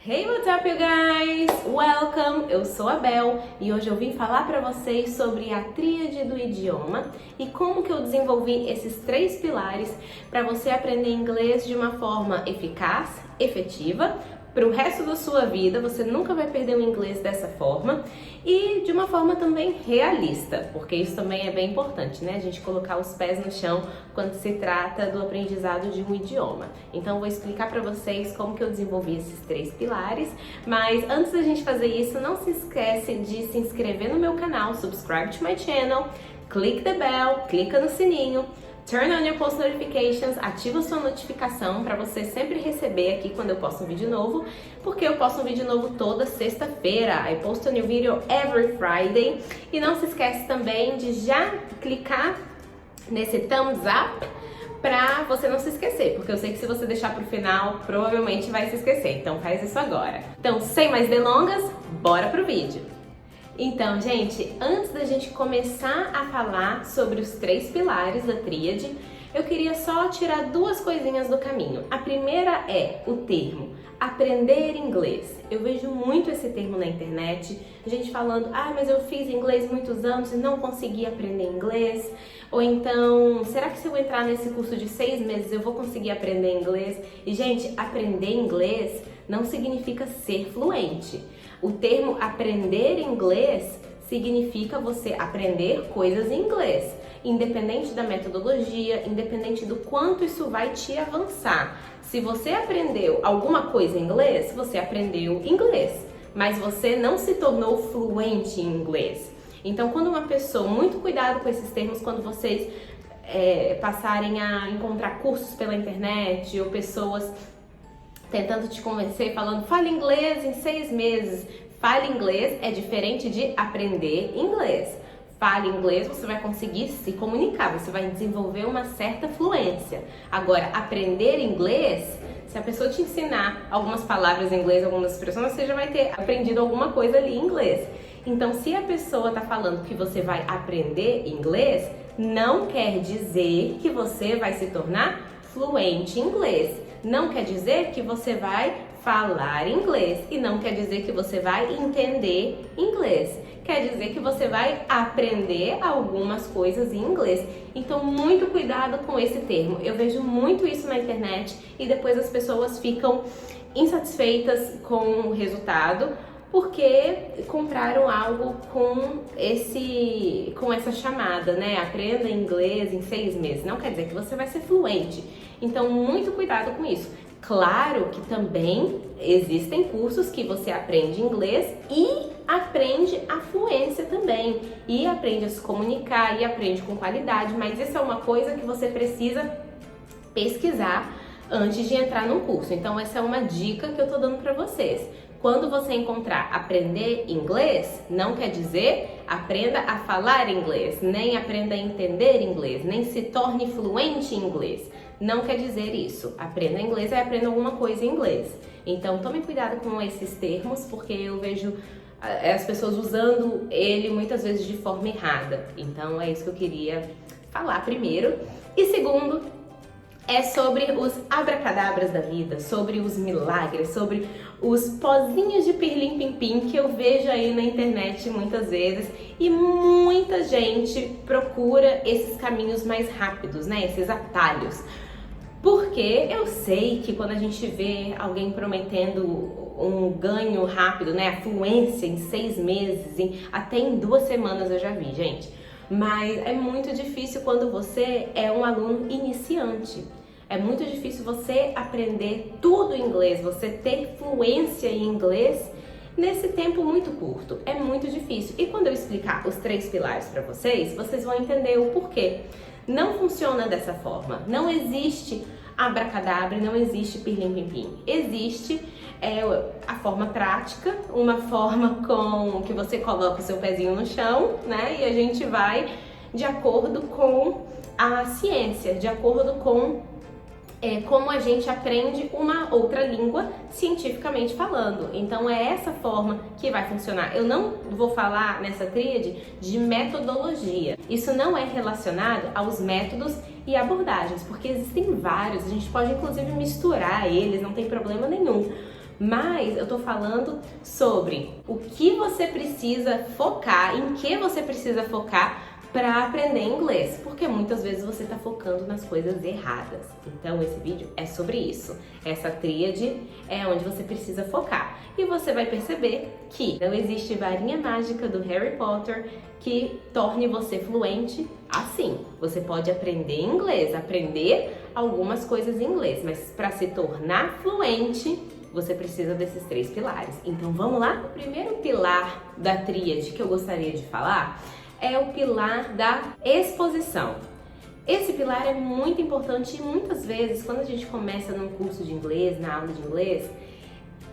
Hey, what's up, you guys? Welcome! Eu sou a Bel e hoje eu vim falar para vocês sobre a tríade do idioma e como que eu desenvolvi esses 3 pilares para você aprender inglês de uma forma eficaz, efetiva, para o resto da sua vida. Você nunca vai perder o inglês dessa forma e de uma forma também realista, porque isso também é bem importante, né? A gente colocar os pés no chão quando se trata do aprendizado de um idioma. Então, eu vou explicar para vocês como que eu desenvolvi esses 3 pilares, mas antes da gente fazer isso, não se esquece de se inscrever no meu canal, subscribe to my channel, click the bell, clica no sininho, turn on your post notifications, ativa sua notificação para você sempre receber aqui quando eu posto um vídeo novo, porque eu posto um vídeo novo toda sexta-feira. I post a new video every Friday. E não se esquece também de já clicar nesse thumbs up pra você não se esquecer, porque eu sei que se você deixar pro final, provavelmente vai se esquecer. Então faz isso agora. Então, sem mais delongas, bora pro vídeo. Então, gente, antes da gente começar a falar sobre os 3 pilares da tríade, eu queria só tirar 2 coisinhas do caminho. A primeira é o termo aprender inglês. Eu vejo muito esse termo na internet, gente falando, mas eu fiz inglês muitos anos e não consegui aprender inglês. Ou então, será que se eu entrar nesse curso de 6 meses eu vou conseguir aprender inglês? E, gente, aprender inglês não significa ser fluente. O termo aprender inglês significa você aprender coisas em inglês, independente da metodologia, independente do quanto isso vai te avançar. Se você aprendeu alguma coisa em inglês, você aprendeu inglês, mas você não se tornou fluente em inglês. Então, quando uma pessoa, muito cuidado com esses termos quando vocês passarem a encontrar cursos pela internet ou pessoas tentando te convencer, falando, fale inglês em 6 meses. Fale inglês é diferente de aprender inglês. Fale inglês, você vai conseguir se comunicar, você vai desenvolver uma certa fluência. Agora, aprender inglês, se a pessoa te ensinar algumas palavras em inglês, algumas expressões, você já vai ter aprendido alguma coisa ali em inglês. Então, se a pessoa está falando que você vai aprender inglês, não quer dizer que você vai se tornar fluente em inglês. Não quer dizer que você vai falar inglês e não quer dizer que você vai entender inglês. Quer dizer que você vai aprender algumas coisas em inglês. Então, muito cuidado com esse termo. Eu vejo muito isso na internet e depois as pessoas ficam insatisfeitas com o resultado porque compraram algo com essa chamada, né? Aprenda inglês em 6 meses. Não quer dizer que você vai ser fluente. Então, muito cuidado com isso. Claro que também existem cursos que você aprende inglês e aprende a fluência também. E aprende a se comunicar e aprende com qualidade. Mas isso é uma coisa que você precisa pesquisar antes de entrar num curso. Então, essa é uma dica que eu tô dando pra vocês. Quando você encontrar aprender inglês, não quer dizer aprenda a falar inglês, nem aprenda a entender inglês, nem se torne fluente em inglês. Não quer dizer isso. Aprenda inglês é aprenda alguma coisa em inglês. Então, tome cuidado com esses termos, porque eu vejo as pessoas usando ele muitas vezes de forma errada. Então, é isso que eu queria falar primeiro. E segundo, é sobre os abracadabras da vida, sobre os milagres, sobre os pozinhos de pirlim-pim-pim que eu vejo aí na internet muitas vezes e muita gente procura esses caminhos mais rápidos, né? Esses atalhos. Porque eu sei que quando a gente vê alguém prometendo um ganho rápido, né? A fluência em 6 meses, até em 2 semanas eu já vi, gente. Mas é muito difícil quando você é um aluno iniciante. É muito difícil você aprender tudo em inglês, você ter fluência em inglês nesse tempo muito curto. É muito difícil. E quando eu explicar os 3 pilares para vocês, vocês vão entender o porquê. Não funciona dessa forma. Não existe abracadabra, não existe pirlim-pim-pim. Existe a forma prática, uma forma com que você coloca o seu pezinho no chão, né? E a gente vai de acordo com a ciência, de acordo com como a gente aprende uma outra língua cientificamente falando. Então é essa forma que vai funcionar. Eu não vou falar nessa tríade de metodologia. Isso não é relacionado aos métodos e abordagens, porque existem vários. A gente pode inclusive misturar eles, não tem problema nenhum. Mas eu tô falando sobre o que você precisa focar, em que você precisa focar para aprender inglês, porque muitas vezes você está focando nas coisas erradas. Então esse vídeo é sobre isso. Essa tríade é onde você precisa focar. E você vai perceber que não existe varinha mágica do Harry Potter que torne você fluente assim. Você pode aprender inglês, aprender algumas coisas em inglês, mas para se tornar fluente, você precisa desses 3 pilares. Então vamos lá? O primeiro pilar da tríade que eu gostaria de falar é o pilar da exposição. Esse pilar é muito importante e muitas vezes, quando a gente começa num curso de inglês, na aula de inglês,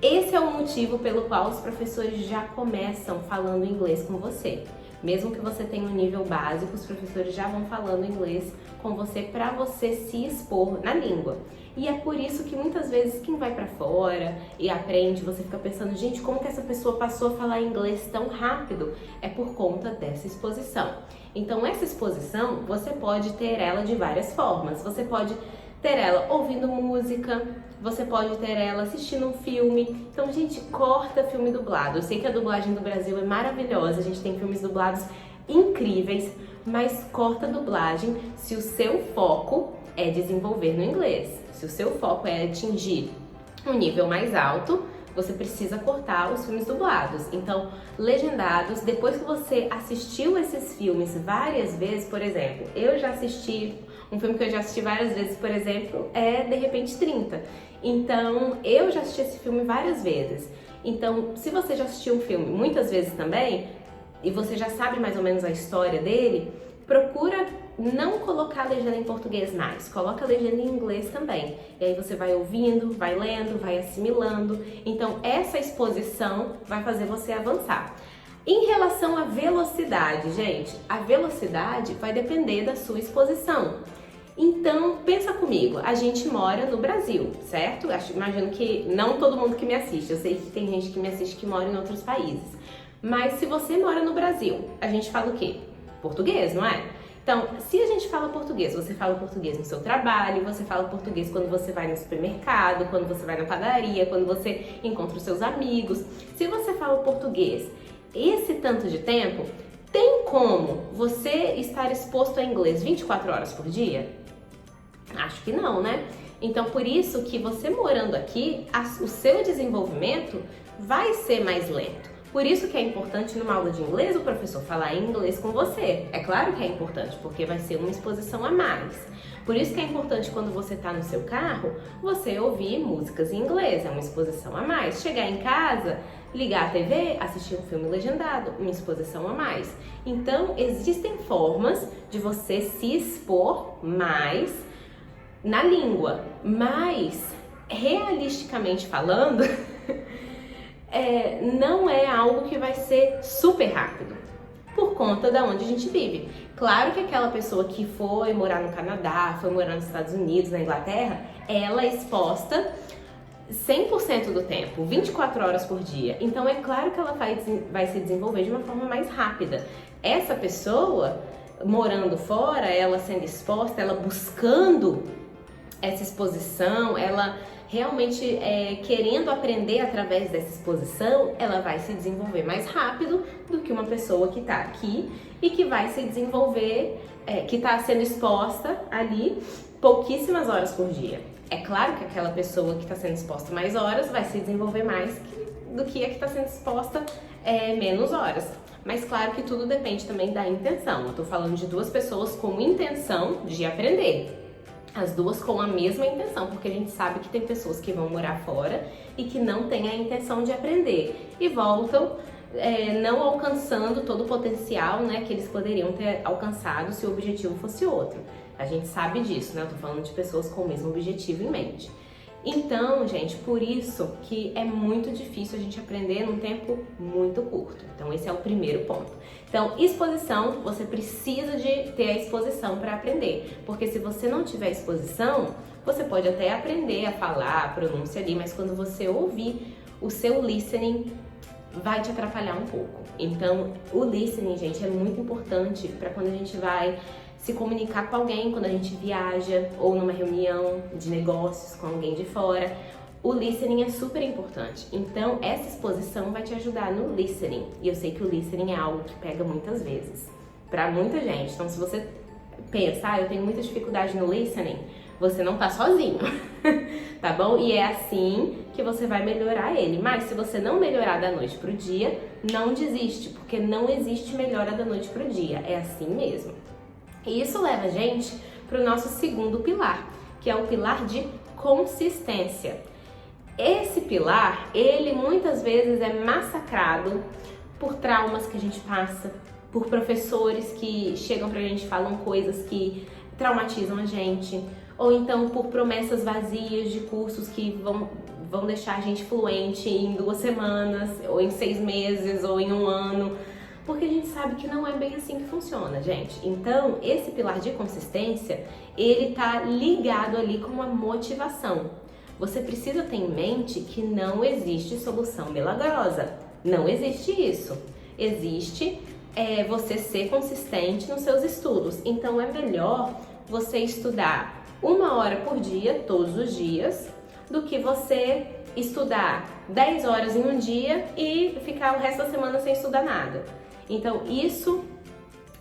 esse é o motivo pelo qual os professores já começam falando inglês com você. Mesmo que você tenha um nível básico, os professores já vão falando inglês com você para você se expor na língua. E é por isso que muitas vezes quem vai para fora e aprende, você fica pensando, gente, como que essa pessoa passou a falar inglês tão rápido? É por conta dessa exposição. Então essa exposição, você pode ter ela de várias formas. Você pode ter ela ouvindo música, você pode ter ela assistindo um filme. Então, gente, corta filme dublado. Eu sei que a dublagem do Brasil é maravilhosa, a gente tem filmes dublados incríveis, mas corta a dublagem se o seu foco é desenvolver no inglês. Se o seu foco é atingir um nível mais alto, você precisa cortar os filmes dublados. Então, legendados, depois que você assistiu esses filmes várias vezes, por exemplo, eu já assisti, um filme que eu já assisti várias vezes, por exemplo, é De Repente 30. Então, eu já assisti esse filme várias vezes. Então, se você já assistiu um filme muitas vezes também, e você já sabe mais ou menos a história dele, procura não colocar a legenda em português mais, coloca a legenda em inglês também. E aí você vai ouvindo, vai lendo, vai assimilando. Então essa exposição vai fazer você avançar. Em relação à velocidade, gente, a velocidade vai depender da sua exposição. Então, pensa comigo, a gente mora no Brasil, certo? Imagino que não todo mundo que me assiste, eu sei que tem gente que me assiste que mora em outros países. Mas se você mora no Brasil, a gente fala o quê? Português, não é? Então, se a gente fala português, você fala português no seu trabalho, você fala português quando você vai no supermercado, quando você vai na padaria, quando você encontra os seus amigos. Se você fala português esse tanto de tempo, tem como você estar exposto a inglês 24 horas por dia? Acho que não, né? Então, por isso que você morando aqui, o seu desenvolvimento vai ser mais lento. Por isso que é importante numa aula de inglês o professor falar em inglês com você. É claro que é importante, porque vai ser uma exposição a mais. Por isso que é importante quando você está no seu carro, você ouvir músicas em inglês, é uma exposição a mais. Chegar em casa, ligar a TV, assistir um filme legendado, uma exposição a mais. Então, existem formas de você se expor mais na língua, mas, realisticamente falando, não é algo que vai ser super rápido, por conta da onde a gente vive. Claro que aquela pessoa que foi morar no Canadá, foi morar nos Estados Unidos, na Inglaterra, ela é exposta 100% do tempo, 24 horas por dia. Então é claro que ela vai se desenvolver de uma forma mais rápida. Essa pessoa, morando fora, ela sendo exposta, ela buscando essa exposição, ela realmente querendo aprender através dessa exposição, ela vai se desenvolver mais rápido do que uma pessoa que está aqui e que vai se desenvolver, que está sendo exposta ali pouquíssimas horas por dia. É claro que aquela pessoa que está sendo exposta mais horas vai se desenvolver mais do que a que está sendo exposta menos horas. Mas claro que tudo depende também da intenção. Eu estou falando de duas pessoas com intenção de aprender. As duas com a mesma intenção, porque a gente sabe que tem pessoas que vão morar fora e que não têm a intenção de aprender e voltam não alcançando todo o potencial, né, que eles poderiam ter alcançado se o objetivo fosse outro. A gente sabe disso, né? Eu tô falando de pessoas com o mesmo objetivo em mente. Então, gente, por isso que é muito difícil a gente aprender num tempo muito curto. Então, esse é o primeiro ponto. Então, exposição, você precisa de ter a exposição para aprender. Porque se você não tiver exposição, você pode até aprender a falar, a pronúncia ali, mas quando você ouvir, o seu listening vai te atrapalhar um pouco. Então, o listening, gente, é muito importante para quando a gente vai se comunicar com alguém, quando a gente viaja ou numa reunião de negócios com alguém de fora. o listening é super importante. Então, essa exposição vai te ajudar no listening. E eu sei que o listening é algo que pega muitas vezes, pra muita gente. Então, se você pensa, eu tenho muita dificuldade no listening, você não tá sozinho, tá bom? E é assim que você vai melhorar ele. Mas se você não melhorar da noite pro dia, não desiste, porque não existe melhora da noite pro dia. É assim mesmo. E isso leva a gente pro nosso segundo pilar, que é o pilar de consistência. Esse pilar, ele muitas vezes é massacrado por traumas que a gente passa, por professores que chegam pra gente e falam coisas que traumatizam a gente, ou então por promessas vazias de cursos que vão deixar a gente fluente em 2 semanas, ou em 6 meses, ou em 1 ano, porque a gente sabe que não é bem assim que funciona, gente. Então, esse pilar de consistência, ele tá ligado ali com a motivação. Você precisa ter em mente que não existe solução milagrosa. Não existe isso. Existe você ser consistente nos seus estudos. Então é melhor você estudar 1 hora por dia, todos os dias, do que você estudar 10 horas em um dia e ficar o resto da semana sem estudar nada. Então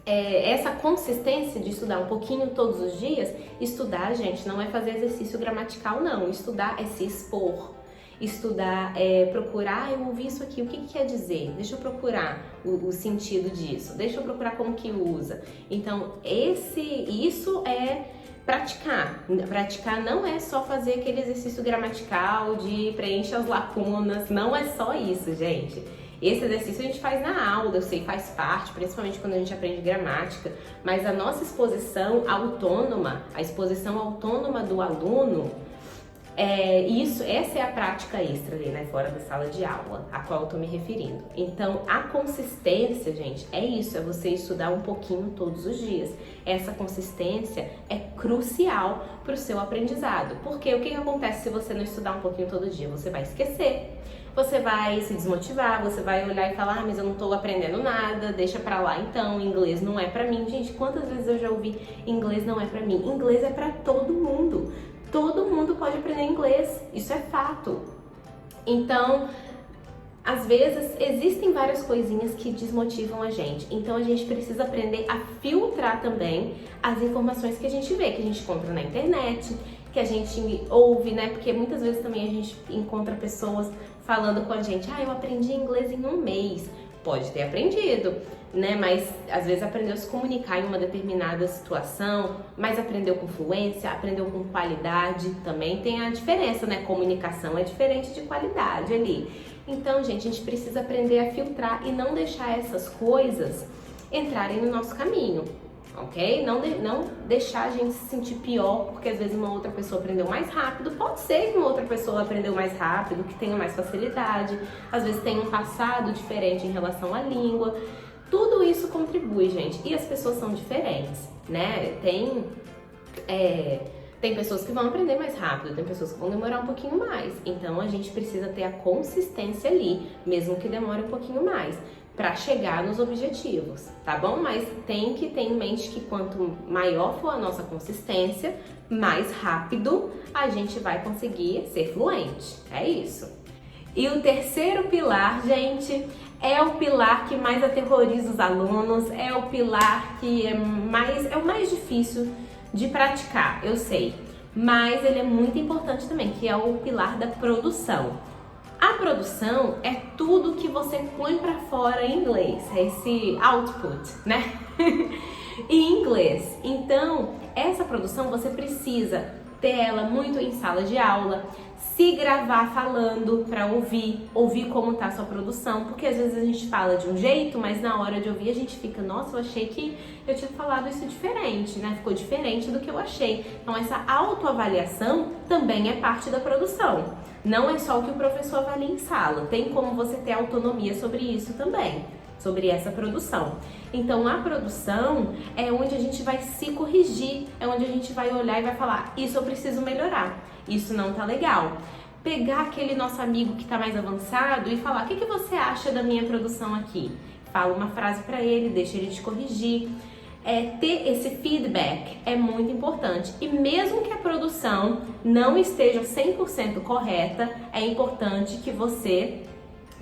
essa consistência de estudar um pouquinho todos os dias, estudar, gente, não é fazer exercício gramatical, não. Estudar é se expor. Estudar é procurar, eu ouvi isso aqui, o que quer dizer? Deixa eu procurar o sentido disso, deixa eu procurar como que usa. Então, isso é praticar. Praticar não é só fazer aquele exercício gramatical de preencher as lacunas, não é só isso, gente. Esse exercício a gente faz na aula, eu sei, faz parte, principalmente quando a gente aprende gramática, mas a nossa exposição autônoma, a exposição autônoma do aluno, essa é a prática extra ali, né, fora da sala de aula, a qual eu tô me referindo. Então, a consistência, gente, é isso, é você estudar um pouquinho todos os dias. Essa consistência é crucial para o seu aprendizado, porque o que acontece se você não estudar um pouquinho todo dia? Você vai esquecer, você vai se desmotivar, você vai olhar e falar, mas eu não tô aprendendo nada, deixa pra lá então, inglês não é pra mim. Gente, quantas vezes eu já ouvi inglês não é pra mim? Inglês é pra todo mundo. Todo mundo pode aprender inglês, isso é fato. Então, às vezes, existem várias coisinhas que desmotivam a gente. Então, a gente precisa aprender a filtrar também as informações que a gente vê, que a gente encontra na internet, que a gente ouve, né? Porque muitas vezes também a gente encontra pessoas falando com a gente, eu aprendi inglês em 1 mês. Pode ter aprendido, né? Mas às vezes aprendeu a se comunicar em uma determinada situação, mas aprendeu com fluência, aprendeu com qualidade, também tem a diferença, né? Comunicação é diferente de qualidade ali. Então, gente, a gente precisa aprender a filtrar e não deixar essas coisas entrarem no nosso caminho, ok? Não deixar a gente se sentir pior porque às vezes uma outra pessoa aprendeu mais rápido. Pode ser que uma outra pessoa aprendeu mais rápido, que tenha mais facilidade, às vezes tem um passado diferente em relação à língua. Tudo isso contribui, gente, e as pessoas são diferentes, né? Tem pessoas que vão aprender mais rápido, tem pessoas que vão demorar um pouquinho mais. Então a gente precisa ter a consistência ali, mesmo que demore um pouquinho mais, para chegar nos objetivos, tá bom? Mas tem que ter em mente que quanto maior for a nossa consistência, mais rápido a gente vai conseguir ser fluente. É isso. E o terceiro pilar, gente, é o pilar que mais aterroriza os alunos, é o pilar que é o mais difícil de praticar, eu sei, mas ele é muito importante também, que é o pilar da produção. A produção é tudo que você põe pra fora em inglês, é esse output, né? Em inglês. Então, essa produção você precisa ter ela muito em sala de aula, se gravar falando para ouvir como tá a sua produção, porque às vezes a gente fala de um jeito, mas na hora de ouvir a gente fica, nossa, eu achei que eu tinha falado isso diferente, né? Ficou diferente do que eu achei. Então essa autoavaliação também é parte da produção. Não é só o que o professor avalia em sala, tem como você ter autonomia sobre isso também, sobre essa produção. Então a produção é onde a gente vai se corrigir, é onde a gente vai olhar e vai falar, isso eu preciso melhorar, isso não tá legal. Pegar aquele nosso amigo que tá mais avançado e falar, o que você acha da minha produção aqui? Fala uma frase pra ele, deixa ele te corrigir. ter esse feedback é muito importante. E mesmo que a produção não esteja 100% correta, é importante que você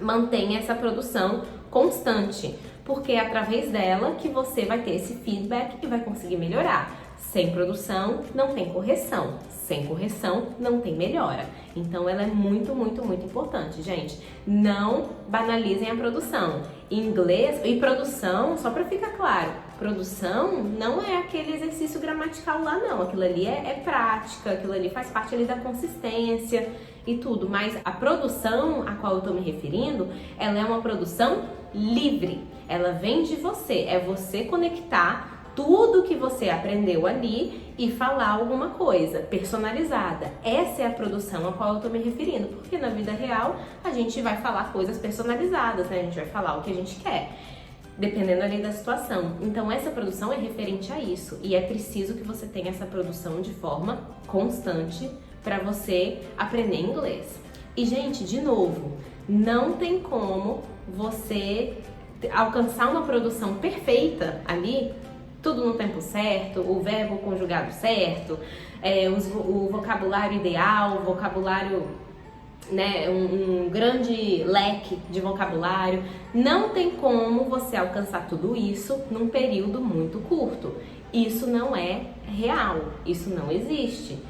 mantenha essa produção constante, porque é através dela que você vai ter esse feedback e vai conseguir melhorar. Sem produção, não tem correção. Sem correção, não tem melhora. Então, ela é muito, muito, muito importante, gente. Não banalizem a produção. Inglês e produção, só para ficar claro, produção não é aquele exercício gramatical lá, não. Aquilo ali é prática, aquilo ali faz parte ali da consistência e tudo. Mas a produção a qual eu tô me referindo, ela é uma produção livre. Ela vem de você. É você conectar tudo que você aprendeu ali e falar alguma coisa personalizada. Essa é a produção a qual eu tô me referindo, porque na vida real a gente vai falar coisas personalizadas, né? A gente vai falar o que a gente quer, dependendo ali da situação. Então essa produção é referente a isso e é preciso que você tenha essa produção de forma constante para você aprender inglês. E gente, de novo, não tem como você alcançar uma produção perfeita ali, tudo no tempo certo, o verbo conjugado certo, o vocabulário ideal, o vocabulário, né, um grande leque de vocabulário. Não tem como você alcançar tudo isso num período muito curto. Isso não é real, isso não existe.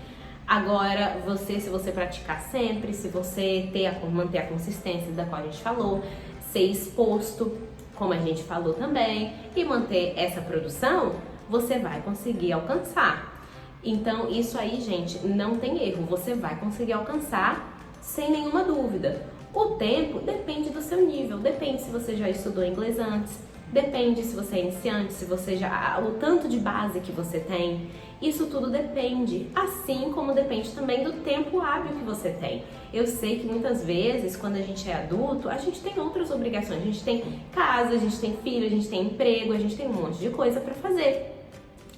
Agora, se você praticar sempre, se você manter a consistência da qual a gente falou, ser exposto, como a gente falou também, e manter essa produção, você vai conseguir alcançar. Então, isso aí, gente, não tem erro. Você vai conseguir alcançar sem nenhuma dúvida. O tempo depende do seu nível, depende se você já estudou inglês antes, depende se você é iniciante, se você o tanto de base que você tem. Isso tudo depende, assim como depende também do tempo hábil que você tem. Eu sei que muitas vezes, quando a gente é adulto, a gente tem outras obrigações. A gente tem casa, a gente tem filho, a gente tem emprego, a gente tem um monte de coisa para fazer.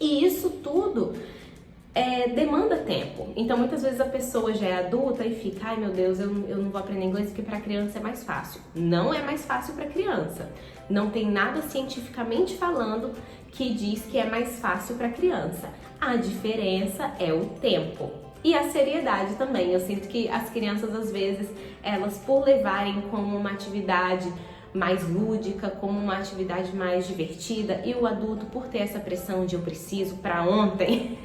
E isso tudo demanda tempo. Então, muitas vezes a pessoa já é adulta e fica, ai meu Deus, eu não vou aprender inglês porque para criança é mais fácil. Não é mais fácil para criança. Não tem nada cientificamente falando que diz que é mais fácil para criança. A diferença é o tempo. E a seriedade também. Eu sinto que as crianças, às vezes, elas por levarem como uma atividade mais lúdica, como uma atividade mais divertida, e o adulto por ter essa pressão de eu preciso para ontem,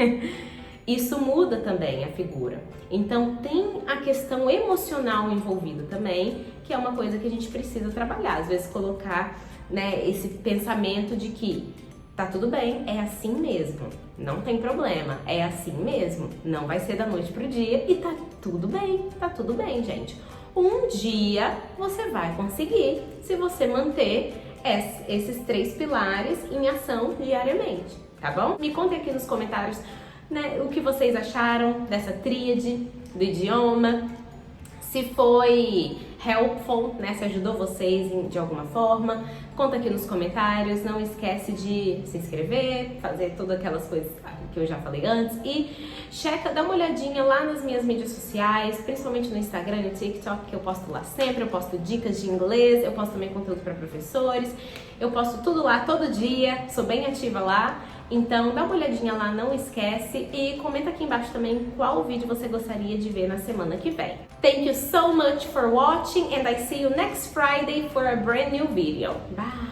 isso muda também a figura. Então tem a questão emocional envolvida também, que é uma coisa que a gente precisa trabalhar. Às vezes colocar, né, esse pensamento de que tá tudo bem, é assim mesmo, não tem problema, é assim mesmo, não vai ser da noite pro dia e tá tudo bem, gente. Um dia você vai conseguir se você manter esses 3 pilares em ação diariamente, tá bom? Me contem aqui nos comentários, né, o que vocês acharam dessa tríade do idioma, se foi helpful, né, se ajudou vocês de alguma forma. Conta aqui nos comentários, não esquece de se inscrever, fazer todas aquelas coisas que eu já falei antes e dá uma olhadinha lá nas minhas mídias sociais, principalmente no Instagram e no TikTok, que eu posto lá sempre, eu posto dicas de inglês, eu posto também conteúdo para professores, eu posto tudo lá todo dia, sou bem ativa lá. Então dá uma olhadinha lá, não esquece, e comenta aqui embaixo também qual vídeo você gostaria de ver na semana que vem. Thank you so much for watching and I see you next Friday for a brand new video. Bye!